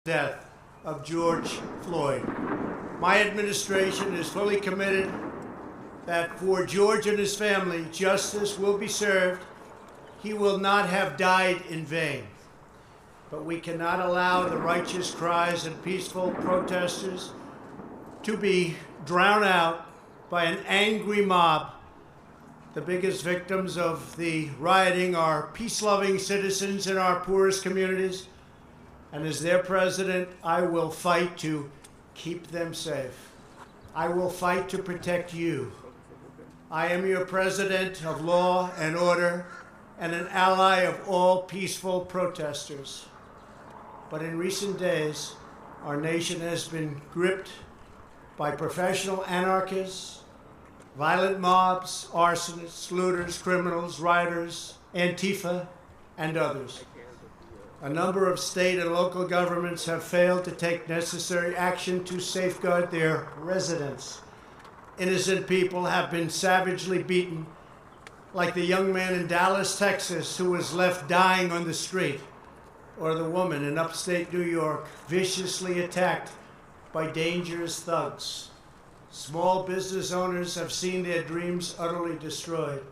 death of George Floyd. My administration is fully committed that for George and his family, justice will be served. He will not have died in vain. But we cannot allow the righteous cries and peaceful protesters to be drowned out by an angry mob. The biggest victims of the rioting are peace-loving citizens in our poorest communities. And as their president, I will fight to keep them safe. I will fight to protect you. I am your president of law and order and an ally of all peaceful protesters. But in recent days, our nation has been gripped by professional anarchists, violent mobs, arsonists, looters, criminals, rioters, Antifa, and others. A number of state and local governments have failed to take necessary action to safeguard their residents. Innocent people have been savagely beaten, like the young man in Dallas, Texas, who was left dying on the street, or the woman in upstate New York viciously attacked by dangerous thugs. Small business owners have seen their dreams utterly destroyed.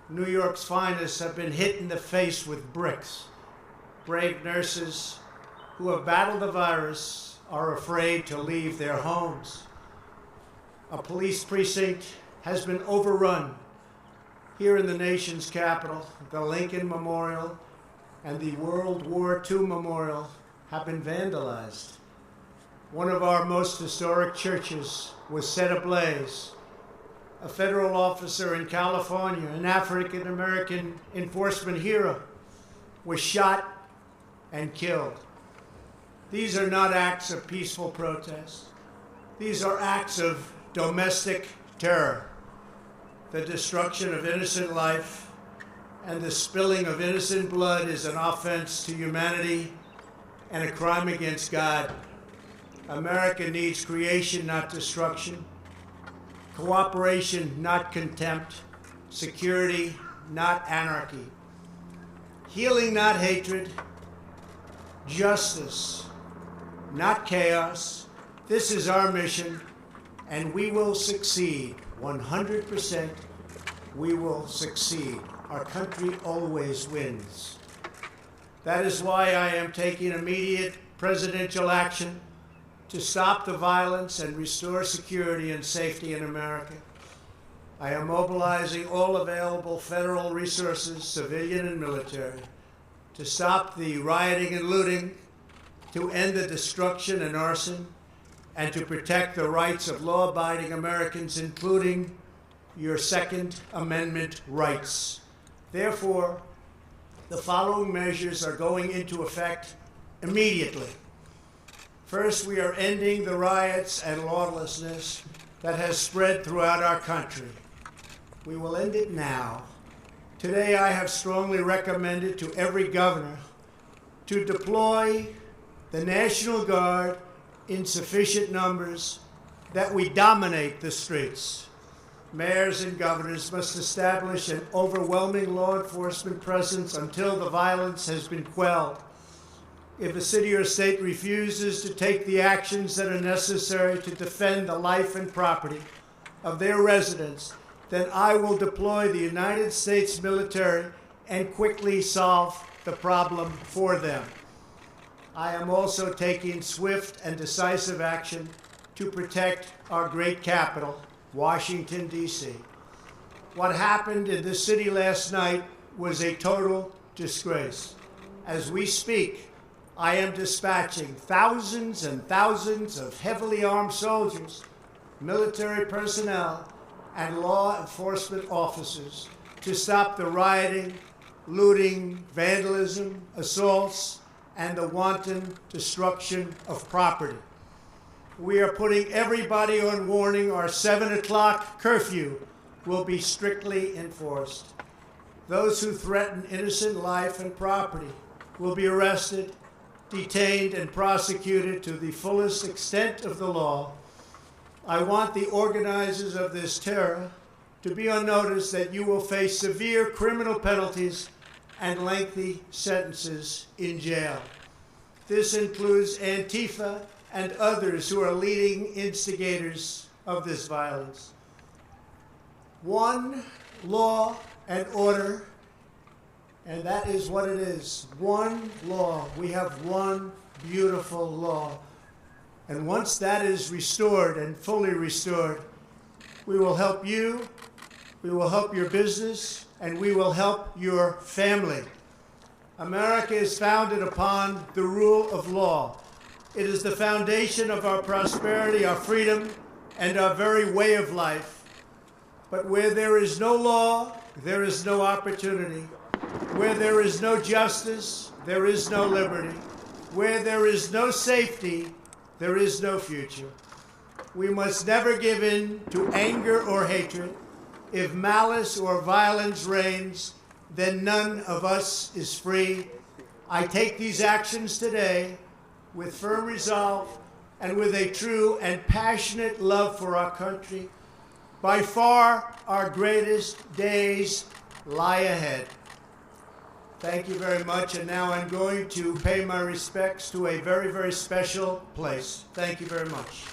New York's finest have been hit in the face with bricks. Brave nurses who have battled the virus are afraid to leave their homes. A police precinct has been overrun. Here in the nation's capital, the Lincoln Memorial and the World War II Memorial have been vandalized. One of our most historic churches was set ablaze. A federal officer in California, an African-American enforcement hero, was shot and killed. These are not acts of peaceful protest. These are acts of domestic terror. The destruction of innocent life and the spilling of innocent blood is an offense to humanity and a crime against God. America needs creation, not destruction. Cooperation, not contempt. Security, not anarchy. Healing, not hatred. Justice, not chaos. This is our mission, and we will succeed. 100%, we will succeed. Our country always wins. That is why I am taking immediate presidential action to stop the violence and restore security and safety in America. I am mobilizing all available federal resources, civilian and military, to stop the rioting and looting, to end the destruction and arson, and to protect the rights of law-abiding Americans, including your Second Amendment rights. Therefore, the following measures are going into effect immediately. First, we are ending the riots and lawlessness that has spread throughout our country. We will end it now. Today, I have strongly recommended to every governor to deploy the National Guard in sufficient numbers that we dominate the streets. Mayors and governors must establish an overwhelming law enforcement presence until the violence has been quelled. If a city or state refuses to take the actions that are necessary to defend the life and property of their residents, then I will deploy the United States military and quickly solve the problem for them. I am also taking swift and decisive action to protect our great capital, Washington, D.C. What happened in this city last night was a total disgrace. As we speak, I am dispatching thousands and thousands of heavily armed soldiers, military personnel, and law enforcement officers to stop the rioting, looting, vandalism, assaults, and the wanton destruction of property. We are putting everybody on warning. Our 7 o'clock curfew will be strictly enforced. Those who threaten innocent life and property will be arrested, detained, and prosecuted to the fullest extent of the law. I want the organizers of this terror to be on notice that you will face severe criminal penalties and lengthy sentences in jail. This includes Antifa and others who are leading instigators of this violence. One law and order, and that is what it is. One law. We have one beautiful law. And once that is restored and fully restored, we will help you, we will help your business, and we will help your family. America is founded upon the rule of law. It is the foundation of our prosperity, our freedom, and our very way of life. But where there is no law, there is no opportunity. Where there is no justice, there is no liberty. Where there is no safety, there is no future. We must never give in to anger or hatred. If malice or violence reigns, then none of us is free. I take these actions today with firm resolve and with a true and passionate love for our country. By far, our greatest days lie ahead. Thank you very much, and now I'm going to pay my respects to a very, very special place. Thank you very much.